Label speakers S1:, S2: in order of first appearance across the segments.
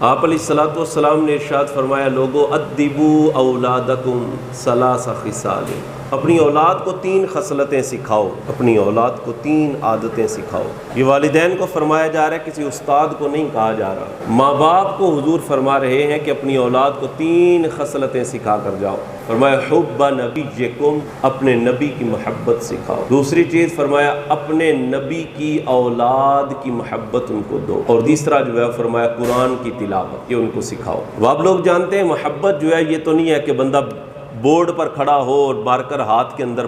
S1: آپ علیہ الصلوۃ والسلام نے ارشاد فرمایا، لوگو ادبوا اولادکم ثلاث خصال، اپنی اولاد کو 3 خصلتیں سکھاؤ، اپنی اولاد کو 3 عادتیں سکھاؤ۔ یہ والدین کو فرمایا جا رہا ہے، کسی استاد کو نہیں کہا جا رہا۔ ماں باپ کو حضور فرما رہے ہیں کہ اپنی اولاد کو 3 خصلتیں سکھا کر جاؤ۔ فرمایا حب نبیکم، اپنے نبی کی محبت سکھاؤ۔ دوسری چیز فرمایا اپنے نبی کی اولاد کی محبت ان کو دو، اور تیسرا جو ہے فرمایا قرآن کی تلاوت، یہ ان کو سکھاؤ۔ اب آپ لوگ جانتے ہیں محبت جو ہے یہ تو نہیں ہے کہ بندہ بورڈ پر کھڑا ہو اور مارکر ہاتھ کے اندر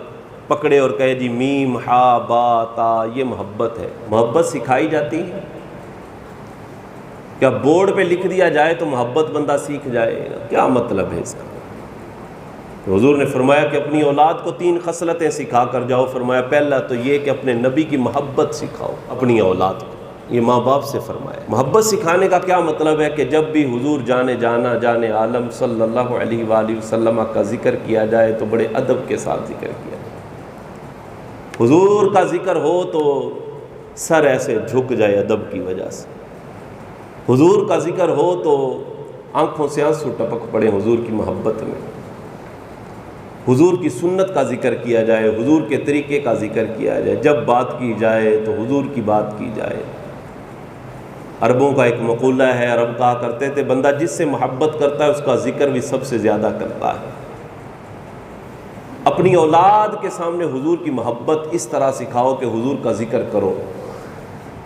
S1: پکڑے اور کہے جی میم ہا با تا، یہ محبت ہے۔ محبت سکھائی جاتی ہے کیا؟ بورڈ پہ لکھ دیا جائے تو محبت بندہ سیکھ جائے گا؟ کیا مطلب ہے اس کا؟ حضور نے فرمایا کہ اپنی اولاد کو 3 خصلتیں سکھا کر جاؤ۔ فرمایا پہلا تو یہ کہ اپنے نبی کی محبت سکھاؤ اپنی اولاد کو، یہ ماں باپ سے فرمایا۔ محبت سکھانے کا کیا مطلب ہے کہ جب بھی حضور جان عالم صلی اللہ علیہ وآلہ وسلم کا ذکر کیا جائے تو بڑے ادب کے ساتھ ذکر کیا جائے۔ حضور کا ذکر ہو تو سر ایسے جھک جائے ادب کی وجہ سے، حضور کا ذکر ہو تو آنکھوں سے آنسو ٹپک پڑے حضور کی محبت میں، حضور کی سنت کا ذکر کیا جائے، حضور کے طریقے کا ذکر کیا جائے، جب بات کی جائے تو حضور کی بات کی جائے۔ عربوں کا ایک مقولہ ہے، عرب کہا کرتے تھے بندہ جس سے محبت کرتا ہے اس کا ذکر بھی سب سے زیادہ کرتا ہے۔ اپنی اولاد کے سامنے حضور کی محبت اس طرح سکھاؤ کہ حضور کا ذکر کرو،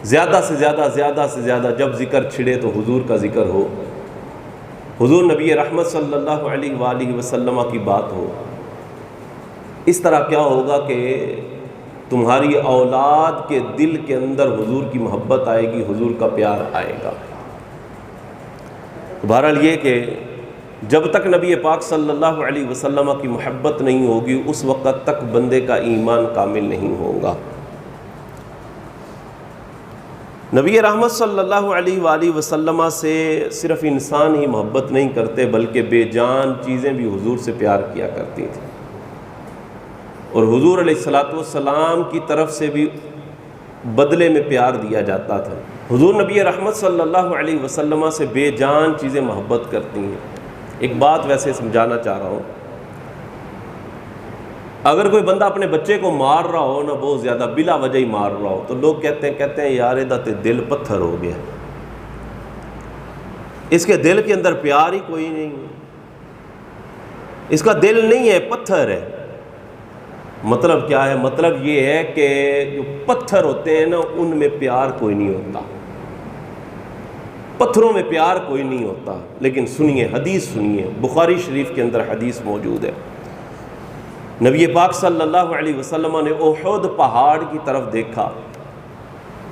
S1: زیادہ سے زیادہ جب ذکر چھڑے تو حضور کا ذکر ہو، حضور نبی رحمت صلی اللہ علیہ وآلہ وسلم کی بات ہو۔ اس طرح کیا ہوگا کہ تمہاری اولاد کے دل کے اندر حضور کی محبت آئے گی، حضور کا پیار آئے گا۔ بہرحال یہ کہ جب تک نبی پاک صلی اللہ علیہ وسلم کی محبت نہیں ہوگی اس وقت تک بندے کا ایمان کامل نہیں ہوگا۔ نبی رحمت صلی اللہ علیہ وآلہ وسلم سے صرف انسان ہی محبت نہیں کرتے بلکہ بے جان چیزیں بھی حضور سے پیار کیا کرتی تھیں، اور حضور علیہ الصلوۃ والسلام کی طرف سے بھی بدلے میں پیار دیا جاتا تھا۔ حضور نبی رحمت صلی اللہ علیہ وسلم سے بے جان چیزیں محبت کرتی ہیں۔ ایک بات ویسے سمجھانا چاہ رہا ہوں، اگر کوئی بندہ اپنے بچے کو مار رہا ہو نا، بہت زیادہ بلا وجہ ہی مار رہا ہو، تو لوگ کہتے ہیں یار دا تے دل پتھر ہو گیا، اس کے دل کے اندر پیار ہی کوئی نہیں ہے، اس کا دل نہیں ہے، پتھر ہے۔ مطلب کیا ہے؟ مطلب یہ ہے کہ جو پتھر ہوتے ہیں نا ان میں پیار کوئی نہیں ہوتا، پتھروں میں پیار کوئی نہیں ہوتا۔ لیکن سنیے، حدیث سنیے، بخاری شریف کے اندر حدیث موجود ہے۔ نبی پاک صلی اللہ علیہ وسلم نے احد پہاڑ کی طرف دیکھا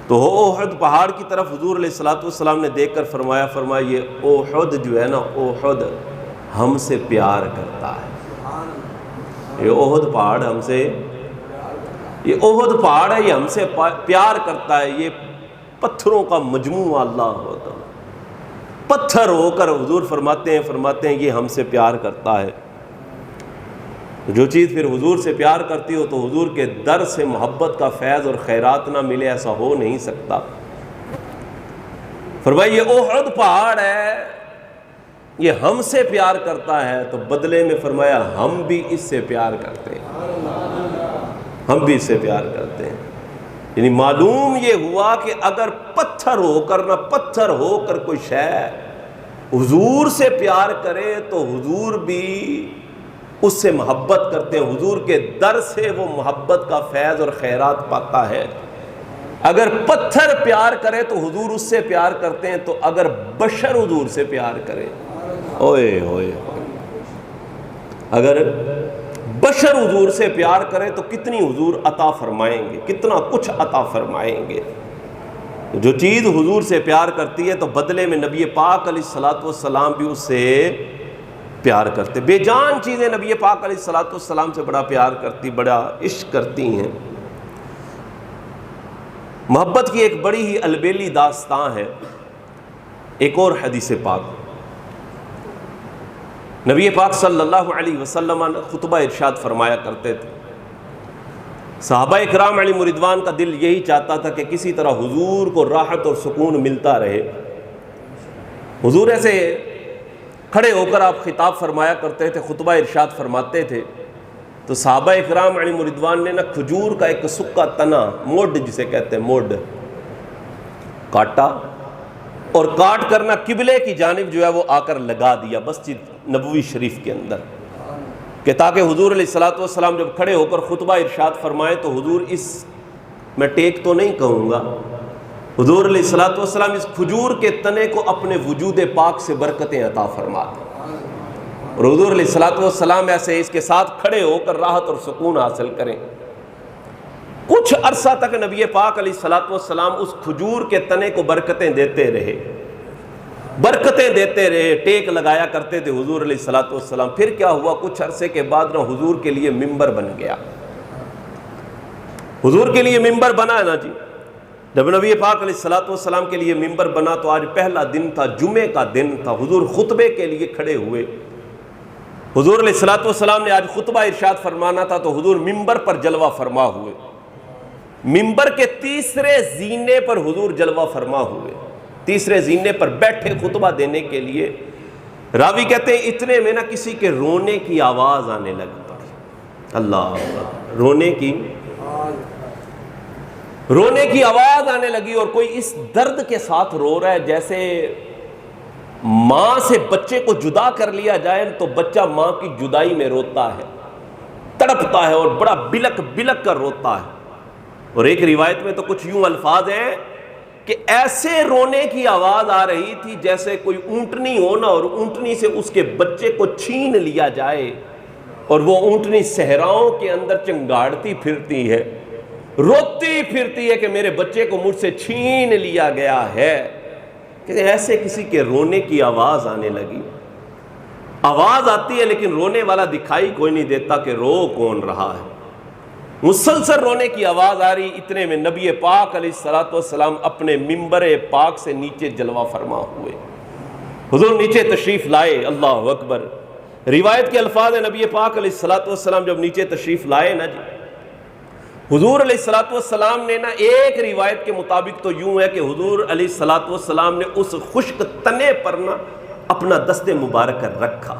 S1: تو احد پہاڑ کی طرف حضور علیہ الصلوۃ والسلام نے دیکھ کر فرمایا یہ احد جو ہے نا، احد ہم سے پیار کرتا ہے، یہ احد پہاڑ ہم سے، یہ احد پہاڑ ہے، یہ ہم سے پیار کرتا ہے۔ یہ پتھروں کا مجموعہ اللہ ہوتا ہے، پتھر ہو کر حضور فرماتے ہیں یہ ہم سے پیار کرتا ہے۔ جو چیز پھر حضور سے پیار کرتی ہو تو حضور کے در سے محبت کا فیض اور خیرات نہ ملے، ایسا ہو نہیں سکتا۔ فرمایا یہ احد پہاڑ ہے، یہ ہم سے پیار کرتا ہے، تو بدلے میں فرمایا ہم بھی اس سے پیار کرتے ہیں، ہم بھی اس سے پیار کرتے ہیں۔ یعنی معلوم یہ ہوا کہ اگر پتھر ہو کر کوئی شے حضور سے پیار کرے تو حضور بھی اس سے محبت کرتے ہیں، حضور کے در سے وہ محبت کا فیض اور خیرات پاتا ہے۔ اگر پتھر پیار کرے تو حضور اس سے پیار کرتے ہیں، تو اگر بشر حضور سے پیار کرے، اوئے ہوئے، اگر بشر حضور سے پیار کرے تو کتنی حضور عطا فرمائیں گے، کتنا کچھ عطا فرمائیں گے۔ جو چیز حضور سے پیار کرتی ہے تو بدلے میں نبی پاک علیہ الصلوۃ والسلام بھی اس سے پیار کرتے۔ بے جان چیزیں نبی پاک علیہ الصلوۃ والسلام سے بڑا پیار کرتی، بڑا عشق کرتی ہیں۔ محبت کی ایک بڑی ہی البیلی داستان ہے۔ ایک اور حدیث پاک، نبی پاک صلی اللہ علیہ وسلم خطبہ ارشاد فرمایا کرتے تھے، صحابہ اکرام علیہ رضوان کا دل یہی چاہتا تھا کہ کسی طرح حضور کو راحت اور سکون ملتا رہے، حضور ایسے کھڑے ہو کر آپ خطاب فرمایا کرتے تھے، خطبہ ارشاد فرماتے تھے، تو صحابہ اکرام علیہم رضوان نے نا کھجور کا ایک سکا تنا، موڈ جسے کہتے ہیں، موڈ کاٹا اور کاٹ کر نا قبلے کی جانب جو ہے وہ آ کر لگا دیا مسجد نبوی شریف کے اندر، کہ تاکہ حضور علیہ الصلوۃ والسلام جب کھڑے ہو کر خطبہ ارشاد فرمائے تو حضور اس میں ٹیک تو نہیں کہوں گا، حضور علیہ الصلوۃ والسلام اس کھجور کے تنے کو اپنے وجود پاک سے برکتیں عطا فرماتے، اور حضور علیہ الصلوۃ والسلام ایسے اس کے ساتھ کھڑے ہو کر راحت اور سکون حاصل کریں۔ کچھ عرصہ تک نبی پاک علیہ الصلوۃ والسلام اس کھجور کے تنے کو برکتیں دیتے رہے، برکتیں دیتے رہے، ٹیک لگایا کرتے تھے حضور علیہ الصلوۃ والسلام۔ پھر کیا ہوا، کچھ عرصے کے بعد نا حضور کے لیے ممبر بن گیا، حضور کے لیے ممبر بنا ہے نا جی۔ جب نبی پاک علیہ الصلوۃ والسلام کے لیے ممبر بنا تو آج پہلا دن تھا، جمعے کا دن تھا، حضور خطبے کے لیے کھڑے ہوئے، حضور علیہ الصلوۃ والسلام نے آج خطبہ ارشاد فرمانا تھا تو حضور ممبر پر جلوہ فرما ہوئے، ممبر کے تیسرے زینے پر حضور جلوہ فرما ہوئے، تیسرے زینے پر بیٹھے خطبہ دینے کے لیے۔ راوی کہتے ہیں اتنے میں نا کسی کے رونے کی آواز آنے لگ پڑی، اللہ اکبر، رونے کی آواز آنے لگی، اور کوئی اس درد کے ساتھ رو رہا ہے جیسے ماں سے بچے کو جدا کر لیا جائے تو بچہ ماں کی جدائی میں روتا ہے، تڑپتا ہے اور بڑا بلک بلک کر روتا ہے۔ اور ایک روایت میں تو کچھ یوں الفاظ ہیں کہ ایسے رونے کی آواز آ رہی تھی جیسے کوئی اونٹنی ہو نا، اور اونٹنی سے اس کے بچے کو چھین لیا جائے، اور وہ اونٹنی صحراؤں کے اندر چنگاڑتی پھرتی ہے، روتی پھرتی ہے کہ میرے بچے کو مجھ سے چھین لیا گیا ہے، کہ ایسے کسی کے رونے کی آواز آنے لگی۔ آواز آتی ہے لیکن رونے والا دکھائی کوئی نہیں دیتا کہ رو کون رہا ہے، مسلسل رونے کی آواز آ رہی۔ اتنے میں نبی پاک علیہ الصلوۃ والسلام اپنے ممبر پاک سے نیچے جلوہ فرما ہوئے، حضور نیچے تشریف لائے، اللہ اکبر۔ روایت کے الفاظ ہیں، نبی پاک علیہ الصلوۃ والسلام جب نیچے تشریف لائے نا جی، حضور علیہ الصلوۃ والسلام نے نا، ایک روایت کے مطابق تو یوں ہے کہ حضور علیہ الصلوۃ والسلام نے اس خشک تنے پر نا اپنا دست مبارک رکھا،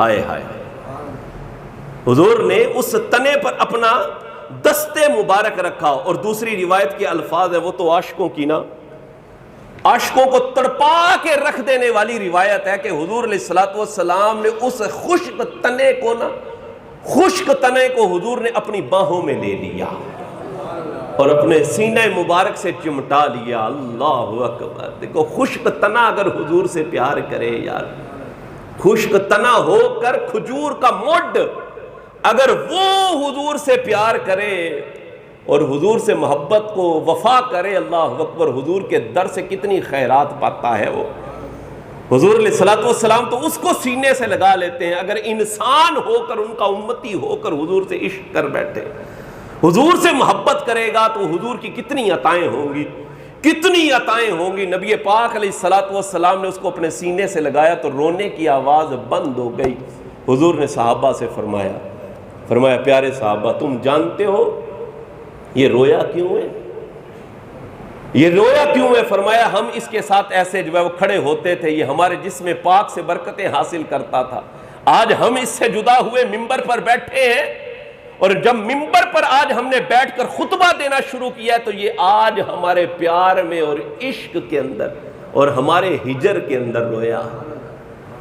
S1: آئے ہائے، حضور نے اس تنے پر اپنا دست مبارک رکھا۔ اور دوسری روایت کے الفاظ ہیں، وہ تو عاشقوں کی نا، عاشقوں کو تڑپا کے رکھ دینے والی روایت ہے کہ حضور علیہ الصلوۃ والسلام نے اس خشک تنے کو نا، خشک تنے کو حضور نے اپنی باہوں میں لے لیا اور اپنے سینہ مبارک سے چمٹا لیا، اللہ اکبر۔ دیکھو خشک تنا اگر حضور سے پیار کرے یار، خشک تنا ہو کر کھجور کا مڈ اگر وہ حضور سے پیار کرے اور حضور سے محبت کو وفا کرے، اللہ اکبر، حضور کے در سے کتنی خیرات پاتا ہے وہ۔ حضور علیہ الصلوۃ والسلام تو اس کو سینے سے لگا لیتے ہیں، اگر انسان ہو کر، ان کا امتی ہو کر حضور سے عشق کر بیٹھے، حضور سے محبت کرے گا تو حضور کی کتنی عطائیں ہوں گی، کتنی عطائیں ہوں گی۔ نبی پاک علیہ الصلوۃ والسلام نے اس کو اپنے سینے سے لگایا تو رونے کی آواز بند ہو گئی۔ حضور نے صحابہ سے فرمایا پیارے صحابہ، تم جانتے ہو یہ رویا کیوں ہے، یہ رویا کیوں ہے؟ فرمایا ہم اس کے ساتھ ایسے جو ہے وہ کھڑے ہوتے تھے، یہ ہمارے جسم پاک سے برکتیں حاصل کرتا تھا، آج ہم اس سے جدا ہوئے ممبر پر بیٹھے ہیں، اور جب ممبر پر آج ہم نے بیٹھ کر خطبہ دینا شروع کیا تو یہ آج ہمارے پیار میں اور عشق کے اندر اور ہمارے ہجر کے اندر رویا،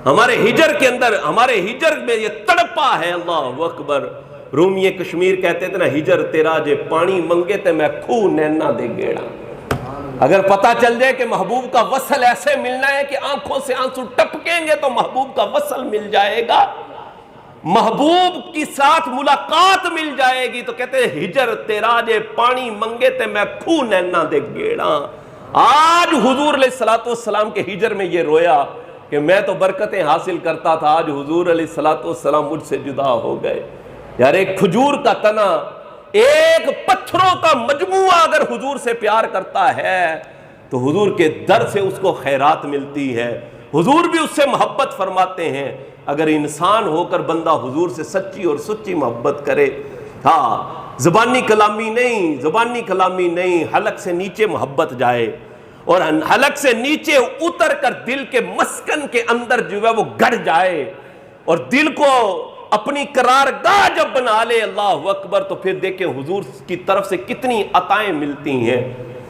S1: ہمارے ہجر کے اندر، ہمارے ہجر میں یہ تڑپا ہے، اللہ اکبر۔ رومی کشمیر کہتے تھے نا، ہجر تیرا جے پانی منگے تے میں کھو نینا دے گیڑا۔ اگر پتہ چل جائے کہ محبوب کا وصل ایسے ملنا ہے کہ آنکھوں سے آنسو ٹپکیں گے تو محبوب کا وصل مل جائے گا، محبوب کی ساتھ ملاقات مل جائے گی، تو کہتے ہیں ہجر تیرا جے پانی منگے تے میں کھو نینا دے گیڑا۔ آج حضور علیہ الصلوۃ والسلام کے ہجر میں یہ رویا کہ میں تو برکتیں حاصل کرتا تھا، آج حضور علیہ الصلوۃ والسلام مجھ سے جدا ہو گئے۔ یار ایک کھجور کا تنا، ایک پتھروں کا مجموعہ اگر حضور سے پیار کرتا ہے تو حضور کے در سے اس کو خیرات ملتی ہے، حضور بھی اس سے محبت فرماتے ہیں۔ اگر انسان ہو کر بندہ حضور سے سچی اور سچی محبت کرے، ہاں زبانی کلامی نہیں، زبانی کلامی نہیں، حلق سے نیچے محبت جائے، اور حلق سے نیچے اتر کر دل کے مسکن کے اندر جو ہے وہ گڑ جائے اور دل کو اپنی قرارگاہ جب بنا لے، اللہ اکبر، تو پھر دیکھیں حضور کی طرف سے کتنی عطائیں ملتی ہیں۔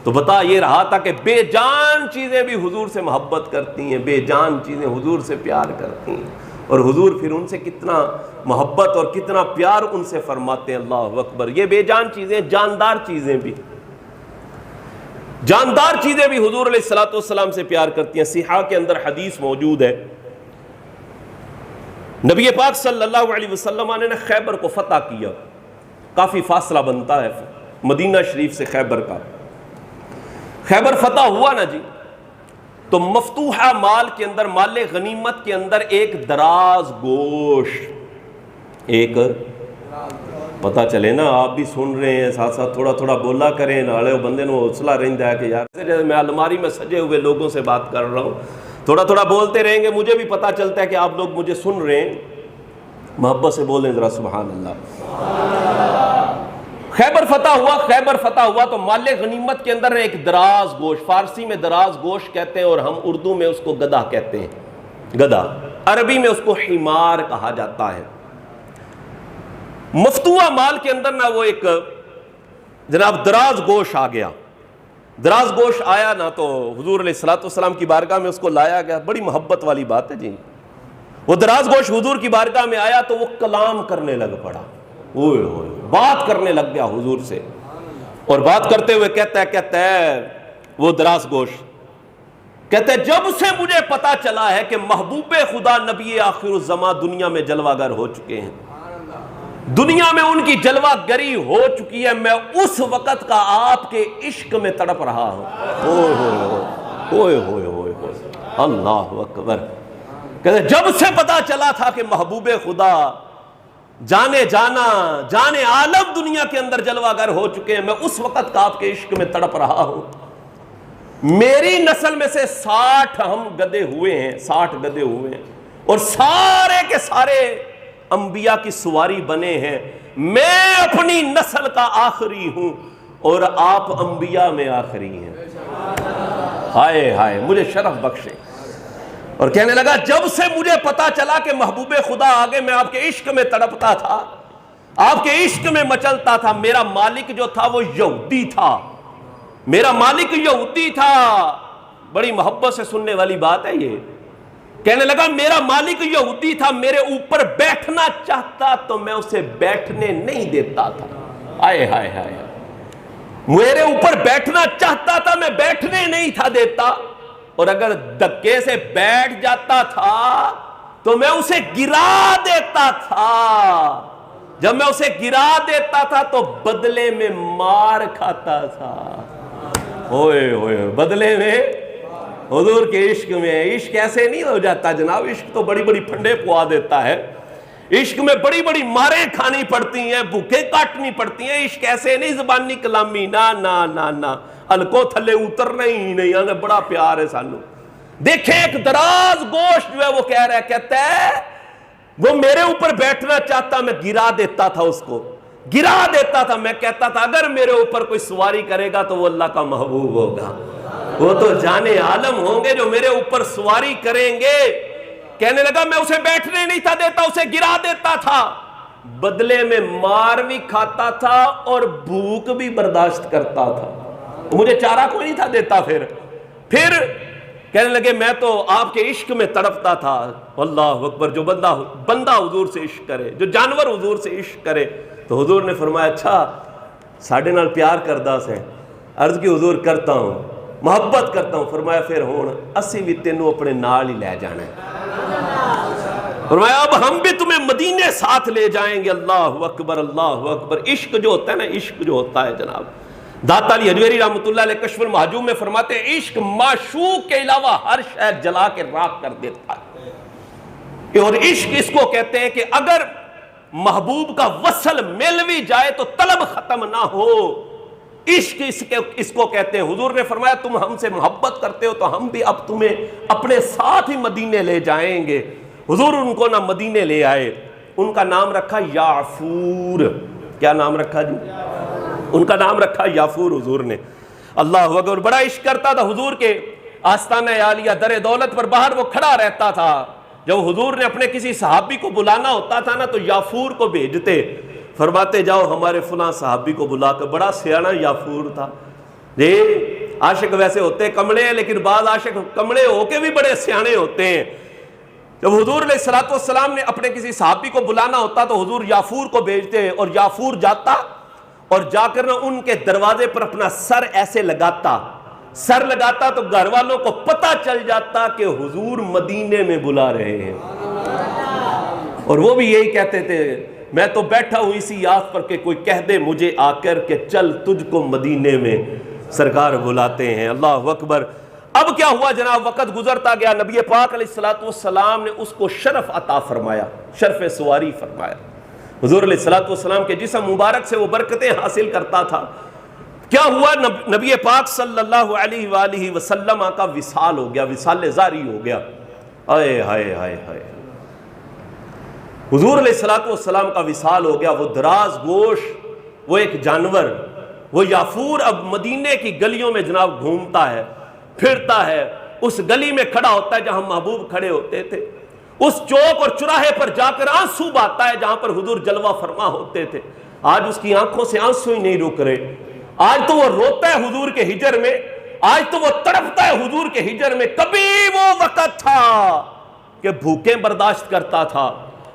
S1: تو بتا یہ رہا تھا کہ بے جان چیزیں بھی حضور سے محبت کرتی ہیں، بے جان چیزیں حضور سے پیار کرتی ہیں، اور حضور پھر ان سے کتنا محبت اور کتنا پیار ان سے فرماتے ہیں، اللہ اکبر۔ یہ بے جان چیزیں، جاندار چیزیں بھی، جاندار چیزیں بھی حضور علیہ الصلوۃ والسلام سے پیار کرتی ہیں۔ صحیح کے اندر حدیث موجود ہے، نبی پاک صلی اللہ علیہ وسلم نے خیبر کو فتح کیا، کافی فاصلہ بنتا ہے مدینہ شریف سے خیبر کا۔ خیبر فتح ہوا نا جی، تو مفتوحہ مال کے اندر، مال غنیمت کے اندر ایک دراز گوشت، ایک پتہ چلے نا، آپ بھی سن رہے ہیں ساتھ ساتھ تھوڑا تھوڑا بولا کریں، نالے بندے نو حوصلہ رہتا ہے کہ یار جیسے میں الماری میں سجے ہوئے لوگوں سے بات کر رہا ہوں، تھوڑا تھوڑا بولتے رہیں گے، مجھے بھی پتہ چلتا ہے کہ آپ لوگ مجھے سن رہے ہیں۔ محبت سے بولیں ذرا سبحان اللہ۔ خیبر فتح ہوا، خیبر فتح ہوا تو مال غنیمت کے اندر ایک دراز گوشت، فارسی میں دراز گوشت کہتے ہیں اور ہم اردو میں اس کو گدھا کہتے ہیں، گدھا، عربی میں اس کو حمار کہا جاتا ہے۔ مفتوحہ مال کے اندر نا وہ ایک جناب دراز گوشت آ گیا، دراز گوشت آیا نا تو حضور علیہ الصلوۃ والسلام کی بارگاہ میں اس کو لایا گیا، بڑی محبت والی بات ہے جی۔ وہ دراز گوشت حضور کی بارگاہ میں آیا تو وہ کلام کرنے لگ پڑا، اوئے ہوئے بات کرنے لگ گیا حضور سے، اور بات کرتے ہوئے کہتا ہے وہ دراز گوشت، کہتے ہیں جب سے مجھے پتا چلا ہے کہ محبوب خدا نبی آخر الزماں دنیا میں جلوہ گر ہو چکے ہیں، دنیا میں ان کی جلوہ گری ہو چکی ہے، میں اس وقت کا آپ کے عشق میں تڑپ رہا ہوں۔ اوئے ہوئے ہوئے ہوئے ہوئے، اللہ اکبر۔ کہتے ہیں جب سے پتا چلا تھا کہ محبوب خدا جانے جانا، جانے عالم دنیا کے اندر جلوہ گر ہو چکے ہیں، میں اس وقت کا آپ کے عشق میں تڑپ رہا ہوں۔ میری نسل میں سے 60 ہم گدھے ہوئے ہیں، 60 گدھے ہوئے ہیں، اور سارے کے سارے انبیاء کی سواری بنے ہیں، میں اپنی نسل کا آخری ہوں اور آپ انبیاء میں آخری ہیں۔ ہائے ہائے، مجھے شرف بخشے۔ اور کہنے لگا جب سے مجھے پتا چلا کہ محبوب خدا آگے، میں آپ کے عشق میں تڑپتا تھا، آپ کے عشق میں مچلتا تھا۔ میرا مالک جو تھا وہ یہودی تھا، میرا مالک یہودی تھا، بڑی محبت سے سننے والی بات ہے یہ۔ کہنے لگا میرا مالک یہودی تھا، میرے اوپر بیٹھنا چاہتا تو میں اسے بیٹھنے نہیں دیتا تھا۔ آئے ہائے ہائے، میرے اوپر بیٹھنا چاہتا تھا، میں بیٹھنے نہیں تھا دیتا، اور اگر دھکے سے بیٹھ جاتا تھا تو میں اسے گرا دیتا تھا۔ جب میں اسے گرا دیتا تھا تو بدلے میں مار کھاتا تھا۔ ہوئے ہوئے، بدلے میں حضور کے عشق میں، عشق ایسے نہیں ہو جاتا جناب، عشق تو بڑی بڑی پھنڈے پوا دیتا ہے، عشق میں بڑی بڑی ماریں کھانی پڑتی ہیں، بھوکے کاٹنی پڑتی ہیں، عشق ایسے نہیں زبانی کلامی، نا نا نا نا، ہلکو تھلے اترنا ہی نہیں، یعنی بڑا پیار ہے سانو۔ دیکھیں ایک دراز گوشت جو ہے وہ کہہ رہا ہے، کہتا ہے وہ میرے اوپر بیٹھنا چاہتا، میں گرا دیتا تھا، اس کو گرا دیتا تھا۔ میں کہتا تھا اگر میرے اوپر کوئی سواری کرے گا تو وہ اللہ کا محبوب ہوگا، وہ تو جانے عالم ہوں گے جو میرے اوپر سواری کریں گے۔ کہنے لگا میں اسے بیٹھنے نہیں تھا دیتا، اسے گرا دیتا تھا، بدلے میں مار بھی کھاتا تھا اور بھوک بھی برداشت کرتا تھا، مجھے چارہ کوئی نہیں تھا دیتا۔ پھر کہنے لگے میں تو آپ کے عشق میں تڑپتا تھا۔ اللہ اکبر، جو بندہ حضور سے عشق کرے، جو جانور حضور سے عشق کرے، تو حضور نے فرمایا اچھا ساڑھے نال پیار کردہ سے، عرض کی حضور کرتا ہوں، محبت کرتا ہوں۔ فرمایا پھر ہون اسی بھی تینوں اپنے نال ہی لے جانا ہے۔ فرمایا اب ہم بھی تمہیں مدینے ساتھ لے جائیں گے۔ اللہ اکبر، اللہ اکبر۔ عشق جو ہوتا ہے نا، عشق جو ہوتا ہے جناب، داتا علی حجویری رحمۃ اللہ علیہ کشف المحجوب میں فرماتے ہیں عشق معشوق کے علاوہ ہر شے جلا کے راکھ کر دیتا ہے، اور عشق اس کو کہتے ہیں کہ اگر محبوب کا وصل مل بھی جائے تو طلب ختم نہ ہو، عشق اس کو کہتے ہیں۔ حضور نے فرمایا تم ہم سے محبت کرتے ہو تو ہم بھی اب تمہیں اپنے ساتھ ہی مدینے لے جائیں گے۔ حضور ان کو نہ مدینے لے آئے، ان کا نام رکھا یافور۔ کیا نام رکھا جی؟ ان کا نام رکھا یافور حضور نے۔ اللہ اکبر، بڑا عشق کرتا تھا حضور کے آستانہ عالیہ در دولت پر باہر وہ کھڑا رہتا تھا. جب حضور نے اپنے کسی صحابی کو بلانا ہوتا تھا نا تو یافور کو بھیجتے، فرماتے جاؤ ہمارے فلاں صحابی کو بلا کر. بڑا سیانا یافور تھا. عاشق ویسے ہوتے ہیں کمڑے ہیں، لیکن بعض عاشق کمڑے ہو کے بھی بڑے سیانے ہوتے ہیں. جب حضور علیہ الصلوۃ والسلام نے اپنے کسی صحابی کو بلانا ہوتا تو حضور یافور کو بھیجتے، اور یافور جاتا اور جا کر نہ ان کے دروازے پر اپنا سر ایسے لگاتا تو گھر والوں کو پتہ چل جاتا کہ حضور مدینے میں بلا رہے ہیں. اور وہ بھی یہی کہتے تھے، میں تو بیٹھا ہوں اسی آس پر کہ کوئی کہہ دے مجھے آ کر کہ چل تجھ کو مدینے میں سرکار بلاتے ہیں. اللہ اکبر. اب کیا ہوا جناب، وقت گزرتا گیا، نبی پاک علیہ الصلوۃ والسلام نے اس کو شرف عطا فرمایا، شرف سواری فرمایا. حضور علیہ الصلوۃ والسلام کے جسم مبارک سے وہ برکتیں حاصل کرتا تھا. کیا ہوا، نبی پاک صلی اللہ علیہ وآلہ وسلم کا وصال ہو گیا، وصال زاری ہو گیا. ہائے ہائے ہائے ہائے، حضور علیہ الصلوۃ والسلام کا وصال ہو گیا. وہ دراز گوش، وہ ایک جانور، وہ یافور اب مدینے کی گلیوں میں جناب گھومتا ہے، پھرتا ہے. اس گلی میں کھڑا ہوتا ہے جہاں محبوب کھڑے ہوتے تھے. اس چوک اور چراہے پر جا کر آنسو بہاتا ہے جہاں پر حضور جلوہ فرما ہوتے تھے. آج اس کی آنکھوں سے آنسو ہی نہیں رک رہے. آج تو وہ روتا ہے حضور کے ہجر میں، آج تو وہ تڑپتا ہے حضور کے ہجر میں. کبھی وہ وقت تھا کہ بھوکیں برداشت کرتا تھا،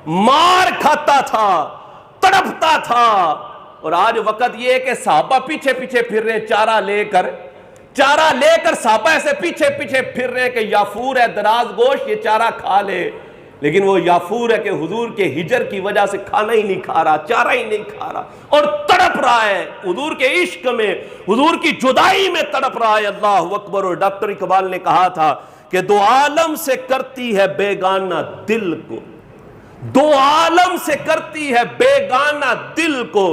S1: مار کھاتا تھا، تڑپتا تھا. اور آج وقت یہ ہے کہ صحابہ پیچھے پیچھے پھر رہے چارہ لے کر صحابہ ایسے پیچھے پیچھے پھر رہے کہ یافور ہے دراز گوش، یہ چارہ کھا لے. لیکن وہ یافور ہے کہ حضور کے ہجر کی وجہ سے کھانا ہی نہیں کھا رہا، چارہ ہی نہیں کھا رہا، اور تڑپ رہا ہے حضور کے عشق میں، حضور کی جدائی میں تڑپ رہا ہے. اللہ اکبر. اور ڈاکٹر اقبال نے کہا تھا کہ دو عالم سے کرتی ہے بیگانہ دل کو، دو عالم سے کرتی ہے بیگانہ دل کو،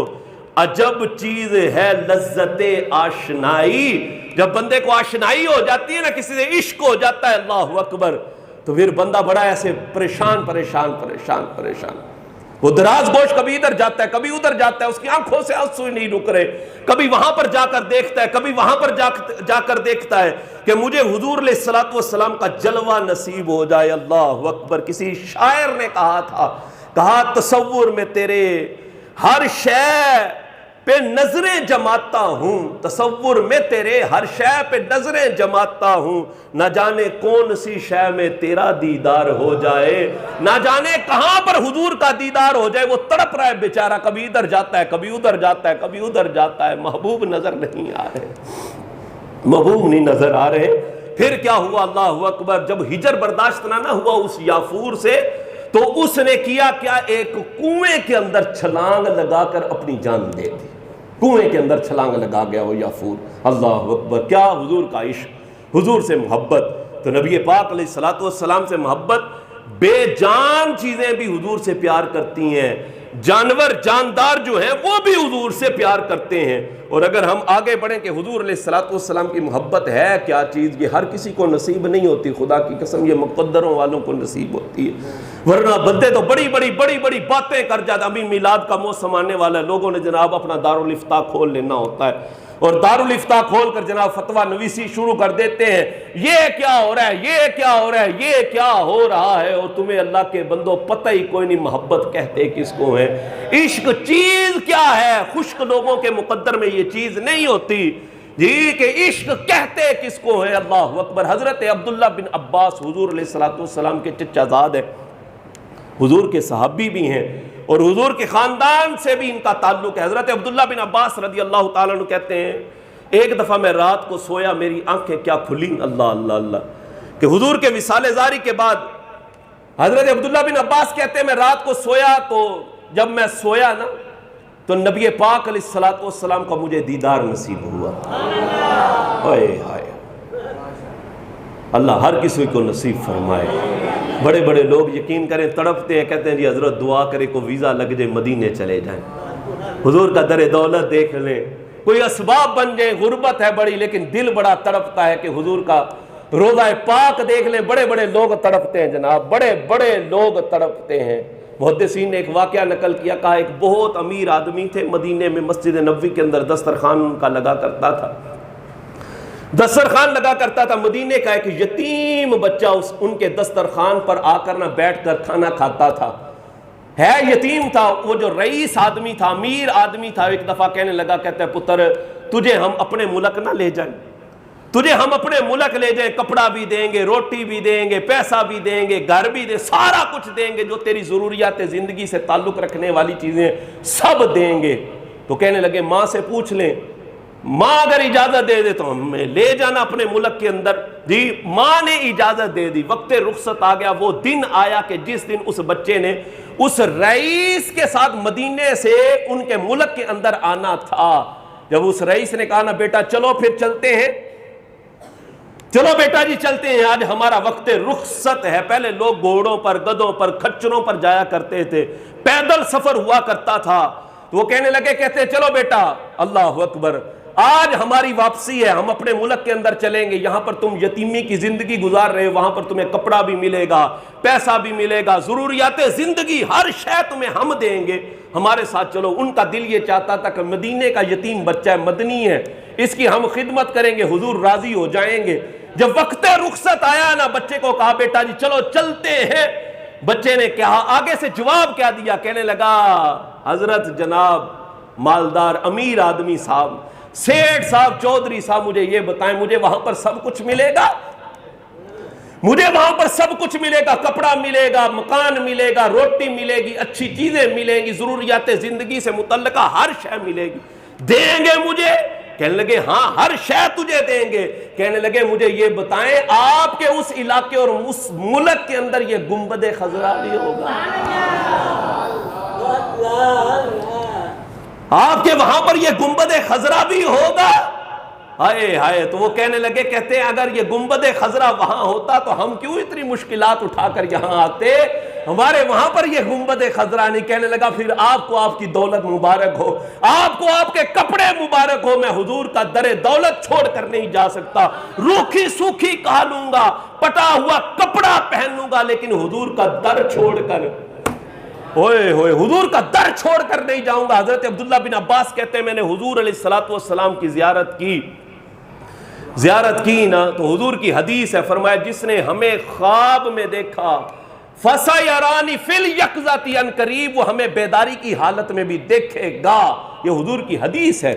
S1: عجب چیز ہے لذت آشنائی. جب بندے کو آشنائی ہو جاتی ہے نا، کسی سے عشق ہو جاتا ہے، اللہ اکبر، تو پھر بندہ بڑا ایسے پریشان. وہ دراز گوش کبھی ادھر جاتا ہے کبھی ادھر جاتا ہے، اس کی آنکھوں سے آنسو ہی نہیں رک رہے. کبھی وہاں پر جا کر دیکھتا ہے، کبھی وہاں پر جا کر دیکھتا ہے کہ مجھے حضور علیہ الصلوۃ والسلام کا جلوہ نصیب ہو جائے. اللہ اکبر. کسی شاعر نے کہا تصور میں تیرے ہر شے پہ نظریں جماتا ہوں، تصور میں تیرے ہر شے پہ نظریں جماتا ہوں، نہ جانے کون سی شے میں تیرا دیدار ہو جائے، نہ جانے کہاں پر حضور کا دیدار ہو جائے. وہ تڑپ رہا ہے بیچارہ، کبھی ادھر جاتا ہے کبھی ادھر جاتا ہے کبھی ادھر جاتا ہے. محبوب نظر نہیں آ رہے، محبوب نہیں نظر آ رہے. پھر کیا ہوا، اللہ اکبر، جب ہجر برداشت نہ ہوا اس یافور سے، تو اس نے کیا کیا، ایک کنویں کے اندر چھلانگ لگا کر اپنی جان دے دی. کنویں کے اندر چھلانگ لگا گیا وہ یافور. اللہ اکبر. کیا حضور کا عشق، حضور سے محبت. تو نبی پاک علیہ الصلوۃ والسلام سے محبت، بے جان چیزیں بھی حضور سے پیار کرتی ہیں، جانور جاندار جو ہیں وہ بھی حضور سے پیار کرتے ہیں. اور اگر ہم آگے بڑھیں کہ حضور علیہ الصلوۃ والسلام کی محبت ہے کیا چیز، یہ ہر کسی کو نصیب نہیں ہوتی. خدا کی قسم یہ مقدروں والوں کو نصیب ہوتی ہے، ورنہ بندے تو بڑی بڑی باتیں کر جاتے. ابھی میلاد کا موسم آنے والا ہے، لوگوں نے جناب اپنا دارالافتاء کھول لینا ہوتا ہے، اور دارالافتاء کھول کر جناب فتویٰ نویسی شروع کر دیتے ہیں. یہ کیا ہو رہا ہے، یہ کیا ہو رہا ہے، یہ کیا ہو رہا ہے. اور تمہیں اللہ کے بندو پتہ ہی کوئی نہیں محبت کہتے کس کو ہے، عشق چیز کیا ہے. خشک لوگوں کے مقدر میں یہ چیز نہیں ہوتی جی کہ عشق کہتے کس کو ہے. اللہ اکبر. حضرت عبداللہ بن عباس حضور علیہ الصلوۃ والسلام کے چچا زاد ہیں، حضور کے صحابی بھی ہیں، اور حضور کے خاندان سے بھی ان کا تعلق ہے. حضرت عبداللہ بن عباس رضی اللہ تعالیٰ عنہ کہتے ہیں ایک دفعہ میں رات کو سویا، میری آنکھیں کیا کھلیں، اللہ کہ حضور کے وصال زاری کے بعد حضرت عبداللہ بن عباس کہتے ہیں میں رات کو سویا، تو جب میں سویا نا تو نبی پاک علیہ الصلوۃ والسلام کا مجھے دیدار نصیب ہوا. ہائے اللہ ہر کسی کو نصیب فرمائے. بڑے بڑے لوگ یقین کریں تڑپتے ہیں، کہتے ہیں جی حضرت دعا کرے کو ویزا لگ جائے مدینے چلے جائیں، حضور کا در دولت دیکھ لیں، کوئی اسباب بن جائیں. غربت ہے بڑی لیکن دل بڑا تڑپتا ہے کہ حضور کا روضہ پاک دیکھ لیں. بڑے بڑے لوگ تڑپتے ہیں جناب، بڑے بڑے لوگ تڑپتے ہیں. محدثین نے ایک واقعہ نقل کیا، کہا ایک بہت امیر آدمی تھے، مدینے میں مسجد نبوی کے اندر دسترخوان کا لگا کرتا تھا. دسترخوان لگا کرتا تھا، مدینے کا ایک یتیم بچہ ان کے دسترخوان پر آ کر نہ بیٹھ کر کھانا کھاتا تھا، ہے یتیم تھا، وہ جو رئیس آدمی تھا، امیر آدمی تھا، ایک دفعہ کہنے لگا، کہتا ہے پتر تجھے ہم اپنے ملک نہ لے جائیں، تجھے ہم اپنے ملک لے جائیں، کپڑا بھی دیں گے، روٹی بھی دیں گے، پیسہ بھی دیں گے، گھر بھی دیں، سارا کچھ دیں گے، جو تیری ضروریات زندگی سے تعلق رکھنے والی چیزیں سب دیں گے۔ تو کہنے لگے ماں سے پوچھ لیں، ماں اگر اجازت دے دے تو ہمیں لے جانا اپنے ملک کے اندر۔ جی ماں نے اجازت دے دی، وقت رخصت آ گیا، وہ دن آیا کہ جس دن اس بچے نے اس رئیس کے ساتھ مدینے سے ان کے ملک کے اندر آنا تھا۔ جب اس رئیس نے کہا نا بیٹا چلو پھر چلتے ہیں، چلو بیٹا جی چلتے ہیں، آج ہمارا وقت رخصت ہے۔ پہلے لوگ گھوڑوں پر، گدھوں پر، کھچروں پر جایا کرتے تھے، پیدل سفر ہوا کرتا تھا۔ تو وہ کہنے لگے، کہتے ہیں چلو بیٹا، اللہ اکبر، آج ہماری واپسی ہے، ہم اپنے ملک کے اندر چلیں گے، یہاں پر تم یتیمی کی زندگی گزار رہے ہو، وہاں پر تمہیں کپڑا بھی ملے گا، پیسہ بھی ملے گا، ضروریات زندگی ہر شے تمہیں ہم دیں گے، ہمارے ساتھ چلو۔ ان کا دل یہ چاہتا تھا کہ مدینے کا یتیم بچہ ہے، مدنی ہے، اس کی ہم خدمت کریں گے، حضور راضی ہو جائیں گے۔ جب وقت رخصت آیا نا، بچے کو کہا بیٹا جی چلو چلتے ہیں۔ بچے نے کہا، آگے سے جواب کیا دیا، کہنے لگا حضرت جناب مالدار امیر آدمی صاحب، سیٹھ صاحب، چودھری صاحب، مجھے یہ بتائیں، مجھے وہاں پر سب کچھ ملے گا؟ مجھے وہاں پر سب کچھ ملے گا، کپڑا ملے گا، مکان ملے گا، روٹی ملے گی، اچھی چیزیں ملیں گی، ضروریات زندگی سے متعلقہ ہر شے ملے گی، دیں گے مجھے؟ کہنے لگے ہاں ہر شے تجھے دیں گے۔ کہنے لگے مجھے یہ بتائیں، آپ کے اس علاقے اور اس ملک کے اندر یہ گنبد خضرا بھی ہوگا؟ آپ کے وہاں پر یہ گنبد خضرا بھی ہوگا؟ ہائے ہائے، تو وہ کہنے لگے، کہتے ہیں اگر یہ گنبد خضرا وہاں ہوتا تو ہم کیوں اتنی مشکلات اٹھا کر یہاں آتے، ہمارے وہاں پر یہ گنبد خضرا نہیں۔ کہنے لگا پھر آپ کو آپ کی دولت مبارک ہو، آپ کو آپ کے کپڑے مبارک ہو، میں حضور کا در دولت چھوڑ کر نہیں جا سکتا، روکھی سوکھی کھا لوں گا، پٹا ہوا کپڑا پہن لوں گا، لیکن حضور کا در چھوڑ کر، ہوئے ہوئے، حضور کا در چھوڑ کر نہیں جاؤں گا۔ حضرت عبداللہ بن عباس کہتے ہیں میں نے حضور علیہ السلام کی زیارت کی نا، تو حضور کی حدیث ہے، فرمایا جس نے ہمیں خواب میں دیکھا فَسَيَرَانِ فِي الْيَقْظَةِ عَنْ قَرِيبٍ، وہ ہمیں بیداری کی حالت میں بھی دیکھے گا، یہ حضور کی حدیث ہے۔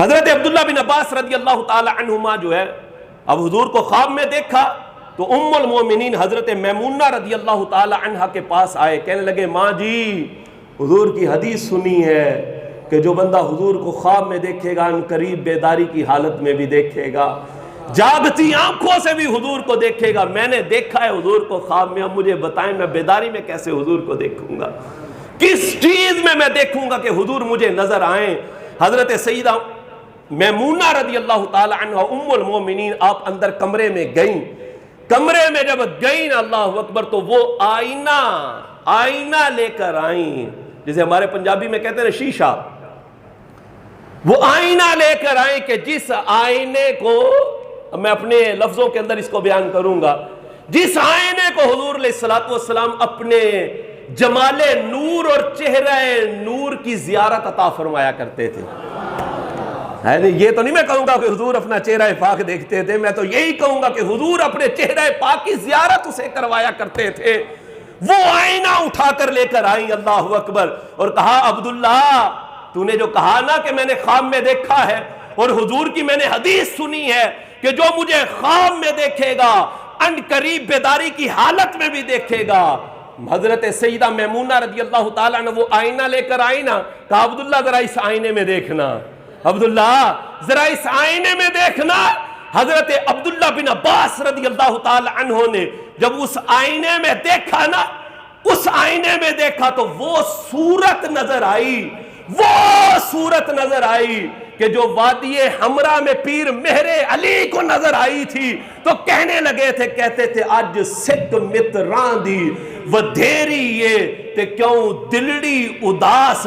S1: حضرت عبداللہ بن عباس رضی اللہ تعالی عنہما جو ہے، اب حضور کو خواب میں دیکھا تو ام المومنین حضرت میمونہ رضی اللہ تعالی عنہ کے پاس آئے، کہنے لگے ماں جی حضور کی حدیث سنی ہے کہ جو بندہ حضور کو خواب میں دیکھے گا ان قریب بیداری کی حالت میں بھی دیکھے گا، جاگتی آنکھوں سے بھی حضور کو دیکھے گا۔ میں نے دیکھا ہے حضور کو خواب میں، اب مجھے بتائیں میں بیداری میں کیسے حضور کو دیکھوں گا، کس چیز میں دیکھوں گا کہ حضور مجھے نظر آئیں۔ حضرت سیدہ میمونہ رضی اللہ تعالی عنہ ام المومنین آپ اندر کمرے میں گئیں، کمرے میں جب گئیں اللہ اکبر تو وہ آئینہ لے کر آئیں، جسے ہمارے پنجابی میں کہتے ہیں شیشہ، وہ آئینہ لے کر آئیں کہ جس آئینے کو میں اپنے لفظوں کے اندر اس کو بیان کروں گا، جس آئینے کو حضور علیہ السلام اپنے جمال نور اور چہرہ نور کی زیارت عطا فرمایا کرتے تھے۔ یہ تو نہیں میں کہوں گا کہ حضور اپنا چہرہ پاک دیکھتے تھے، میں تو یہی کہوں گا کہ حضور اپنے چہرہ پاک کی زیارت اسے کروایا کرتے تھے۔ وہ آئینہ اٹھا کر لے کر آئیں اللہ اکبر، اور کہا عبداللہ تو نے جو کہا نا کہ میں نے خواب میں دیکھا ہے اور حضور کی میں نے حدیث سنی ہے کہ جو مجھے خواب میں دیکھے گا ان قریب بیداری کی حالت میں بھی دیکھے گا۔ حضرت سیدہ میمونہ رضی اللہ تعالیٰ نے وہ آئینہ لے کر آئی نا، کہا عبداللہ ذرا اس آئینے میں دیکھنا، عبداللہ ذرا اس آئینے میں دیکھنا۔ حضرت عبداللہ بن عباس رضی اللہ تعالی عنہ نے جب اس آئینے میں دیکھا نا، اس آئینے میں دیکھا تو وہ صورت نظر آئی کہ جو وادی حمرا میں پیر مہر علی کو نظر آئی تھی، تو کہنے لگے تھے، کہتے تھے اج سکھ متراں دی ودھیری تے کیوں دلڑی اداس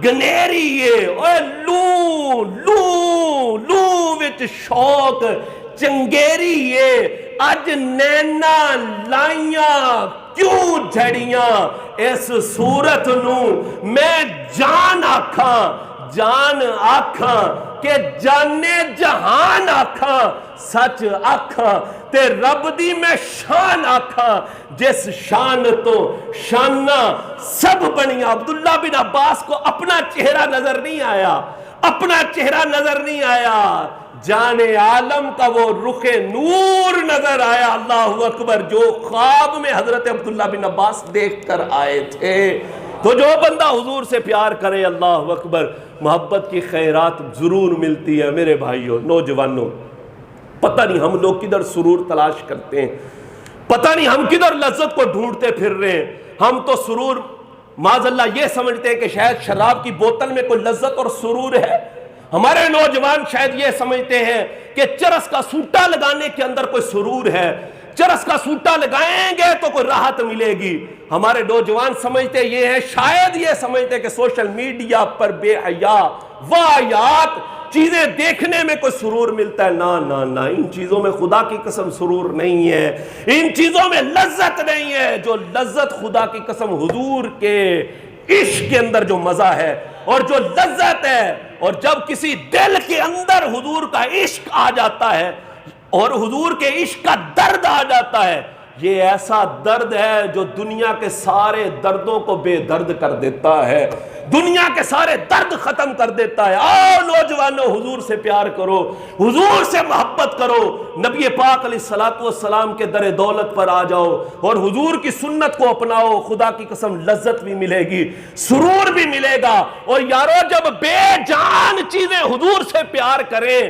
S1: گنیری اوے لوں لوں لوں وچ شوق چنگیری اج نینا لائیاں کیوں جھڑیاں، اس صورت نو میں جان آکھاں کہ جانے جہان آکھاں سچ آکھاں تے رب دی میں شان آکھاں جس شان تو شانہ سب بنیا۔ عبداللہ بن عباس کو اپنا چہرہ نظر نہیں آیا، اپنا چہرہ نظر نہیں آیا، جان عالم کا وہ رخ نور نظر آیا۔ اللہ اکبر، جو خواب میں حضرت عبداللہ بن عباس دیکھ کر آئے تھے۔ تو جو بندہ حضور سے پیار کرے، اللہ اکبر، محبت کی خیرات ضرور ملتی ہے۔ میرے بھائیوں، نوجوانوں، پتہ نہیں ہم لوگ کدھر سرور تلاش کرتے ہیں، پتہ نہیں ہم کدھر لذت کو ڈھونڈتے پھر رہے ہیں۔ ہم تو سرور معاذ اللہ یہ سمجھتے ہیں کہ شاید شراب کی بوتل میں کوئی لذت اور سرور ہے۔ ہمارے نوجوان شاید یہ سمجھتے ہیں کہ چرس کا سوٹا لگانے کے اندر کوئی سرور ہے، چرس کا سوٹا لگائیں گے تو کوئی راحت ملے گی۔ ہمارے نوجوان سمجھتے یہ ہیں، شاید یہ سمجھتے کہ سوشل میڈیا پر بے حیا واہیات چیزیں دیکھنے میں کوئی سرور ملتا ہے۔ نا نا نا، ان چیزوں میں خدا کی قسم سرور نہیں ہے، ان چیزوں میں لذت نہیں ہے۔ جو لذت خدا کی قسم حضور کے عشق کے اندر جو مزہ ہے اور جو لذت ہے، اور جب کسی دل کے اندر حضور کا عشق آ جاتا ہے اور حضور کے عشق کا درد آ جاتا ہے، یہ ایسا درد ہے جو دنیا کے سارے دردوں کو بے درد کر دیتا ہے، دنیا کے سارے درد ختم کر دیتا ہے۔ آؤ نوجوانوں، حضور سے پیار کرو، حضور سے محبت کرو، نبی پاک علیہ الصلوۃ والسلام کے در دولت پر آ جاؤ اور حضور کی سنت کو اپناؤ۔ خدا کی قسم لذت بھی ملے گی، سرور بھی ملے گا۔ اور یارو، جب بے جان چیزیں حضور سے پیار کریں،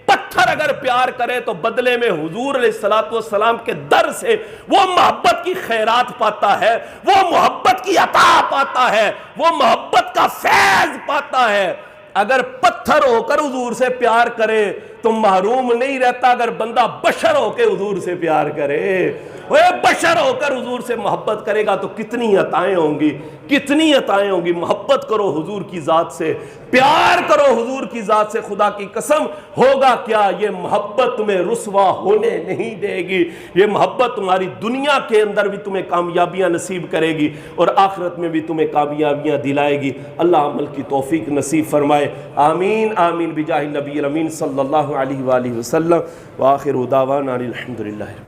S1: پتھر اگر پیار کرے تو بدلے میں حضور علیہ الصلوۃ والسلام کے در سے وہ محبت کی خیرات پاتا ہے، وہ محبت کی عطا پاتا ہے، وہ محبت کا فیض پاتا ہے۔ اگر پتھر ہو کر حضور سے پیار کرے تو محروم نہیں رہتا اگر بندہ بشر ہو کے حضور سے پیار کرے۔ وہ بشر ہو کر حضور سے محبت کرے گا تو کتنی عطائیں ہوں گی، کتنی عطائیں ہوں گی۔ محبت کرو حضور کی ذات سے، پیار کرو حضور کی ذات سے، خدا کی قسم ہوگا کیا، یہ محبت تمہیں رسوا ہونے نہیں دے گی۔ یہ محبت تمہاری دنیا کے اندر بھی تمہیں کامیابیاں نصیب کرے گی اور آخرت میں بھی تمہیں کامیابیاں دلائے گی۔ اللہ عمل کی توفیق نصیب فرمائے، آمین آمین، بجاہ نبی الامین صلی اللہ علیہ وآلہ وسلم، وآخر دعوانا الحمدللہ۔